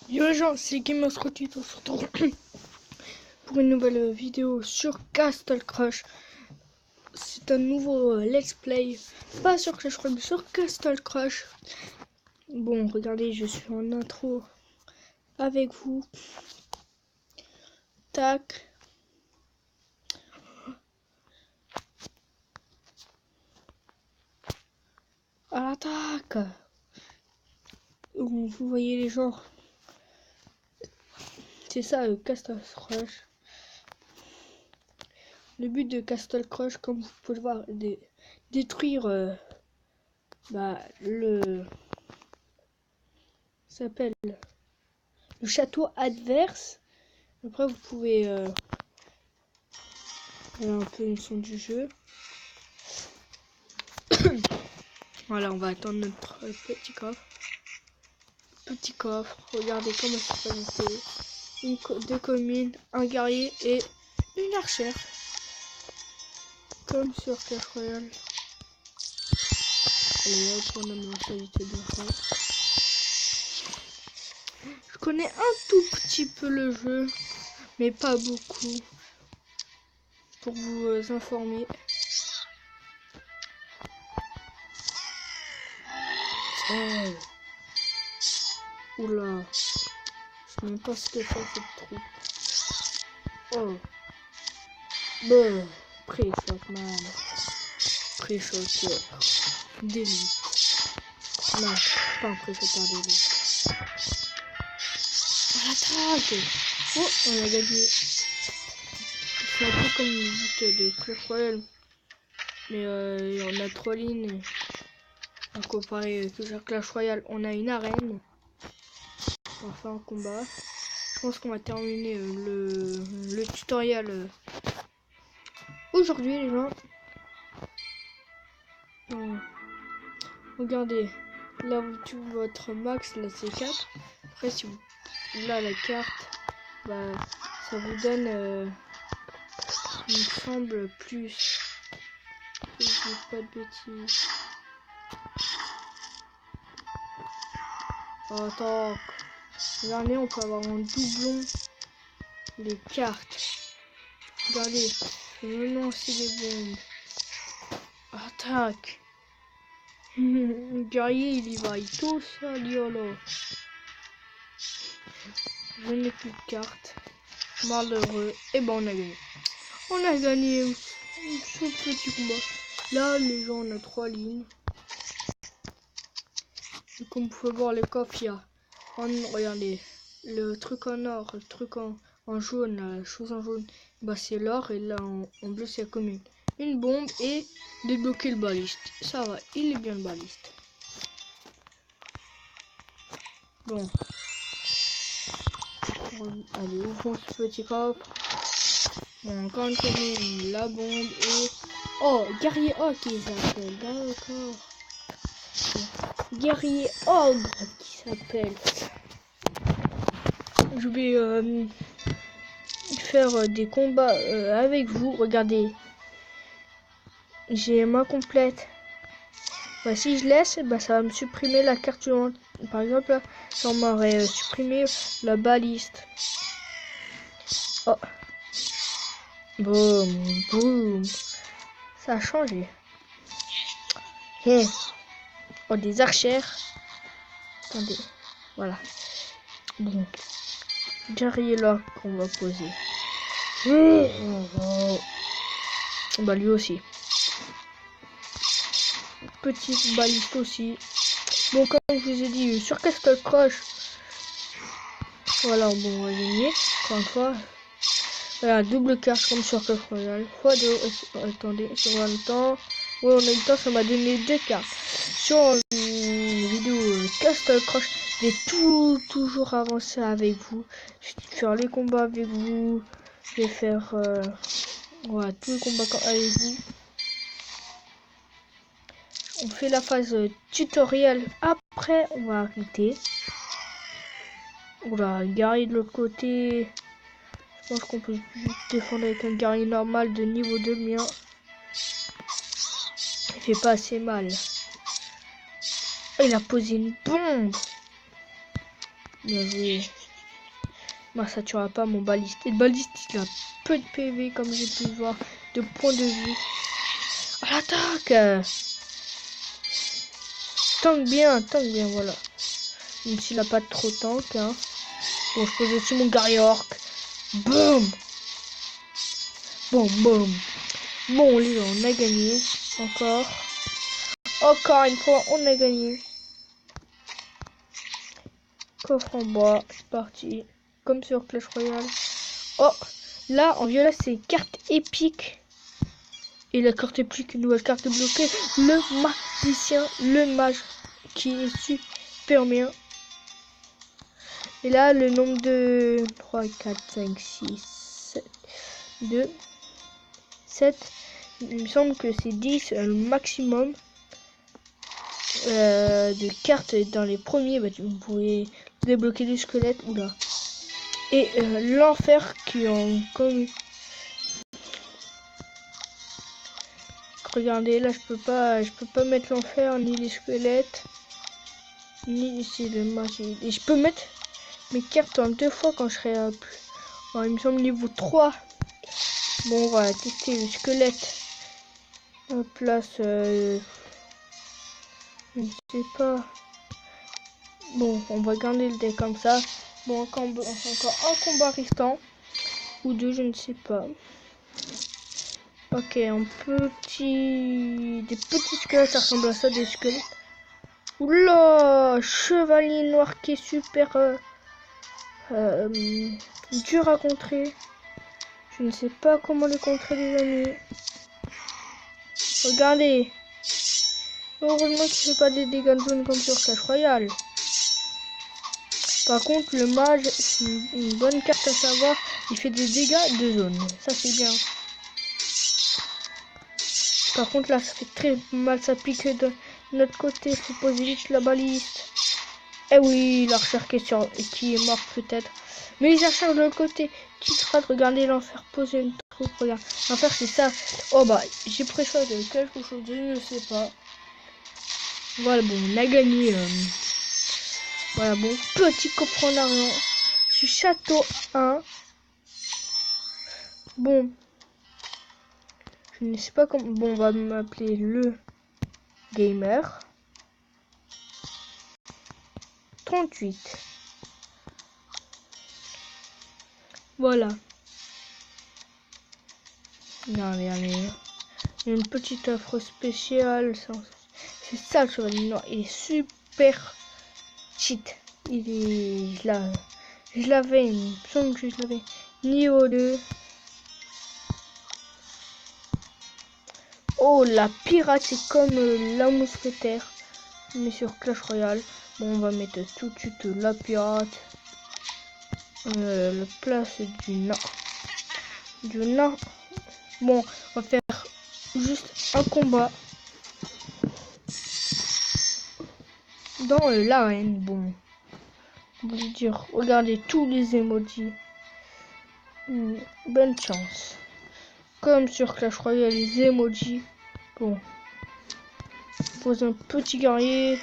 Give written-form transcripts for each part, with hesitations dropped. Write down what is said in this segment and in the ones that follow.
Yo les gens, c'est Gamersrotuit, on se retrouve pour une nouvelle vidéo sur Castle Crush. C'est un nouveau let's play, pas sur Clash Royale, mais sur Castle Crush. Bon, regardez, je suis en intro avec vous. Tac. À l'attaque. Vous voyez les gens. C'est ça, Castle Crush. Le but de Castle Crush, comme vous pouvez le voir, est détruire le s'appelle le château adverse. Après vous pouvez voilà un peu une son du jeu. Voilà, on va attendre notre petit coffre. Petit coffre, regardez comment ça se passe. Deux communes, un guerrier et une archère. Comme sur Clash Royale. Allez hop, on a mentalité de fin. Je connais un tout petit peu le jeu, mais pas beaucoup. Pour vous informer. Oh. Oula. Je sais même pas ce que fait cette troupe. Oh. Bon. Pré-shot, man. Pré-shotter. D'élite. Non, pas un pré-shotter d'élite. On l'attaque. Oh, on a gagné. C'est un peu comme le but de Clash Royale. Mais on a 3 lignes. À comparer à Clash Royale, on a une arène. On va faire un combat. Je pense qu'on va terminer le tutoriel aujourd'hui, les gens. Regardez, là votre max, là c'est 4. Après, si vous là la carte, bah ça vous donne, il me semble, plus. Je dis pas de bêtises. Oh, attends. Regardez, on peut avoir en doublon les cartes. Regardez, je vais me lancer des bombes. Attaque. Le guerrier, il y va, il touche ça, liolo. Je n'ai plus de cartes. Malheureux. Et ben on a gagné. On a gagné ce petit combat. Là, les gens, on a 3 lignes. Et comme vous pouvez voir, le coffre, il y a. Regardez, le truc en or, le truc en jaune, la chose en jaune, bah c'est l'or. Et là, en bleu, c'est la commune. Une bombe et débloquer le baliste. Ça va, il est bien le baliste. Bon. Allez, ouvrons ce petit coffre. Bon, encore une commune, la bombe et... Oh, guerrier ogre qui s'appelle, d'accord. Guerrier ogre qui s'appelle. Je vais faire des combats avec vous. Regardez, j'ai main complète. Bah, si je laisse, bah, ça va me supprimer la carte suivante. Par exemple, là, ça m'aurait supprimé la baliste. Oh. Boum, boum. Ça a changé. Hey. Oh, des archères. Attendez. Voilà. Bon. Guerrier là qu'on va poser. Bah, lui aussi. Petite baliste aussi. Bon, comme je vous ai dit, sur Castle Crush. Voilà, bon, on va gagner. Encore une fois. Voilà, double carte comme sur Clash Royale. x2. Attendez, si on a le temps. Oui, on a le temps, ça m'a donné 2 cartes. Sur une vidéo Castle Crush, je vais toujours avancer avec vous. Je vais faire les combats avec vous. Je vais faire voilà, tous les combats avec vous. On fait la phase tutoriel. Après, on va arrêter. Voilà, guerrier de l'autre côté. Je pense qu'on peut juste défendre avec un guerrier normal de niveau 2 mien. Il fait pas assez mal. Oh, il a posé une bombe. Bien joué. Moi, ça tuera pas mon baliste. Et le baliste, il a peu de PV, comme j'ai pu le voir, de points de vue. À l'attaque! Tank bien, voilà. Même s'il a pas trop tank, hein. Bon, je pose aussi mon guerrier orc. Boum! Boum, boum. Bon, les gens, on a gagné. Encore. Encore une fois, on a gagné. Coffre en bois, c'est parti. Comme sur Clash Royale. Oh! Là, en violet, c'est carte épique. Et la carte épique, une nouvelle carte bloquée. Le magicien, le mage, qui est super bien. Et là, le nombre de 3, 4, 5, 6, 7, 2, 7. Il me semble que c'est 10 le maximum de cartes dans les premiers. Bah, vous pouvez débloquer des squelettes. Oula. Et l'enfer qui en comme. Regardez, là je peux pas mettre l'enfer ni les squelettes ni ici le magie. Et je peux mettre mes cartes en 2 fois quand je serai à plus. Alors, il me semble niveau 3. Bon, on va tester le squelette. En place, je ne sais pas. Bon, on va garder le deck comme ça. Bon, encore un combat restant. Ou deux, je ne sais pas. Ok, des petits squelettes, ça ressemble à ça, des squelettes. Oula, chevalier noir qui est super dur à contrer. Je ne sais pas comment le contrer, les amis. Regardez. Heureusement qu'il ne fait pas des dégâts de zone comme sur Clash Royale. Par contre, le mage, c'est une bonne carte à savoir. Il fait des dégâts de zone. Ça, c'est bien. Par contre, là, ça fait très mal. Ça pique de notre côté. Il faut poser vite la baliste. Eh oui, l'archer qui est mort peut-être. Mais les archers de l'autre côté. Petite phrase, regardez l'enfer. Poser une troupe. Regarde. L'enfer, c'est ça. Oh bah, j'ai préféré quelque chose. Je ne sais pas. Voilà, bon, on a gagné. Voilà, bon, petit coffre en argent. Je suis château 1. Bon. Je ne sais pas comment. Bon, on va m'appeler le gamer. 38. Voilà. Allez. Une petite offre spéciale. C'est ça le chevalier noir. Il est super cheat. Il est. Je l'avais. Il me semble que je l'avais. Niveau 2. Oh, la pirate, c'est comme la mousquetaire. Mais sur Clash Royale. Bon, on va mettre tout de suite la pirate. La place du nain. Bon, on va faire juste un combat. Dans l'arène, bon. Je voulais dire, regardez tous les emojis. Bonne chance. Comme sur Clash Royale, les emojis. Bon. Pose un petit guerrier.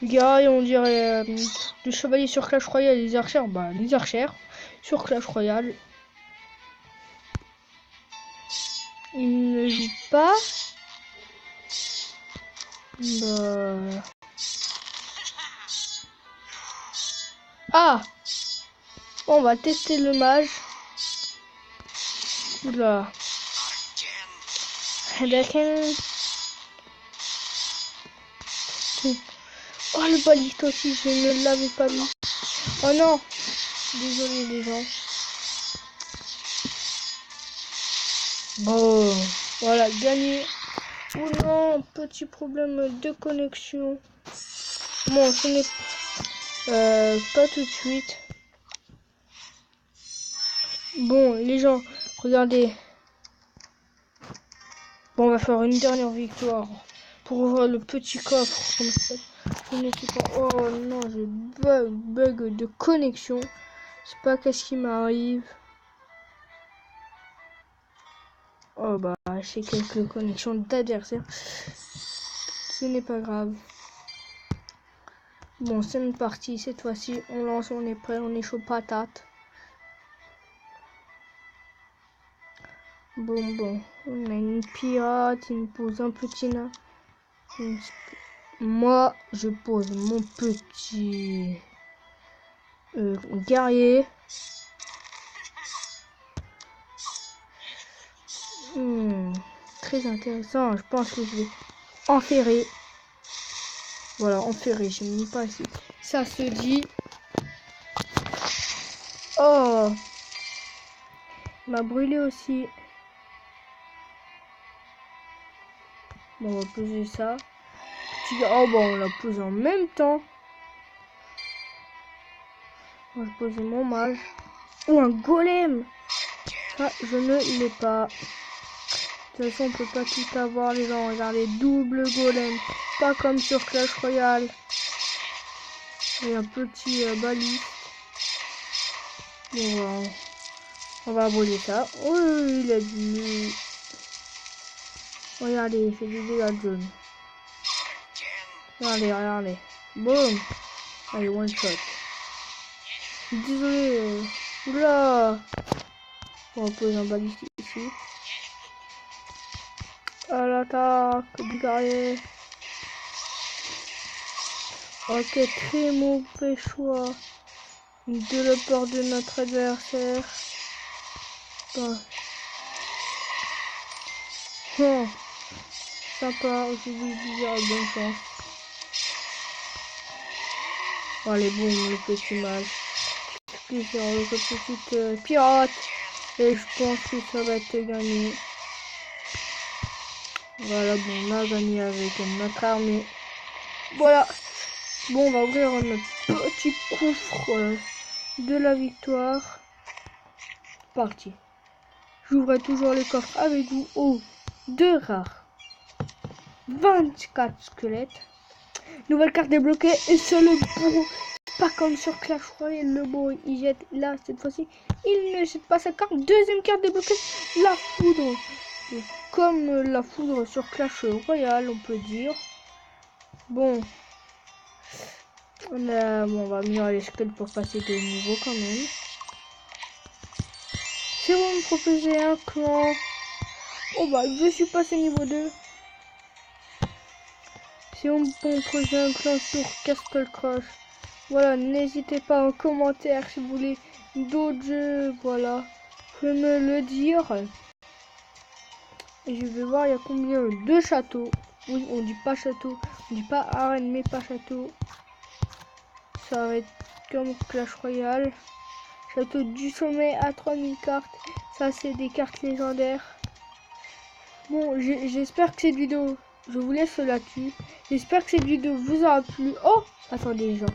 Le guerrier, on dirait le chevalier sur Clash Royale, les archers. Bah, les archers sur Clash Royale. Il ne joue pas. Bah. Ah! Bon, on va tester le mage. Oula. Oh, le baliste aussi, je ne l'avais pas mis. Oh non! Désolé les gens. Bon, voilà, gagné. Oh non, petit problème de connexion. Bon, ce n'est pas tout de suite. Bon, les gens, regardez. Bon, on va faire une dernière victoire pour ouvrir le petit coffre. Comme ça. Je ne sais pas. Oh non, j'ai bug de connexion. Je sais pas qu'est-ce qui m'arrive. Oh bah, j'ai quelques connexions d'adversaires. Ce n'est pas grave. Bon, c'est une partie. Cette fois-ci, on lance, on est prêt, on est chaud patate. Bon. On a une pirate, il me pose un petit nain. Moi, je pose mon petit guerrier. Très intéressant. Je pense que je vais enferrer. Voilà, enferrer. Je ne sais pas si ça se dit. Oh, il m'a brûlé aussi. Bon, on va poser ça. Oh bon, on l'a posé en même temps. On va poser mon mage. Oh, un golem. Ça, je ne l'ai pas. De toute façon, on peut pas tout avoir, les gens. Regardez, double golem. Pas comme sur Clash Royale. Et un petit baliste. Bon, on va brûler ça. Oh, il a du... Regardez, il fait du dégâts de jaune. Regardez. Boum. Allez, one shot. Désolé. Oula. On va poser un baliste ici. À l'attaque du guerrier. Ok, très mauvais choix de la part de notre adversaire. Bon. Sympa, je vous dis bonne chance. Allez, boum, le petit mage. Puis sur le petite pirate. Et je pense que ça va être gagné. Voilà, bon, on a gagné avec notre armée. Voilà. Bon, on va ouvrir notre petit coffre de la victoire. Parti. J'ouvre toujours les coffres avec vous. Oh, 2 rares. 24 squelettes. Nouvelle carte débloquée. Et c'est le bourreau. Pas comme sur Clash Royale. Le bourreau, il jette là, cette fois-ci. Il ne jette pas sa carte. Deuxième carte débloquée. La foudre. Comme la foudre sur Clash Royale, on peut dire. Bon. On va améliorer les squelettes pour passer de niveau quand même. Si vous me proposez un clan, oh bah je suis passé niveau 2. Si on me propose un clan sur Castle Crush, voilà, n'hésitez pas en commentaire si vous voulez d'autres jeux, voilà, vous pouvez me le dire. Et je vais voir il y a combien de châteaux. Oui, on dit pas château, on dit pas arène mais pas château. Ça va être comme Clash Royale. Château du sommet à 3000 cartes. Ça, c'est des cartes légendaires. Bon, j'espère que cette vidéo... Je vous laisse là-dessus. J'espère que cette vidéo vous aura plu. Oh, attendez, les gens.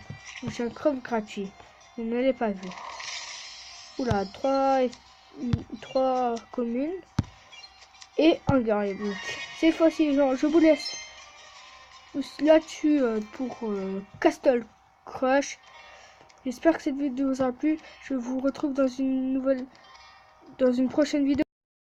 J'ai un crop gratuit. Vous ne l'avez pas vu. Oula, 3 communes. Et un guerrier. Cette fois-ci, les gens, je vous laisse là-dessus pour Castle Crush. J'espère que cette vidéo vous a plu. Je vous retrouve dans une prochaine vidéo.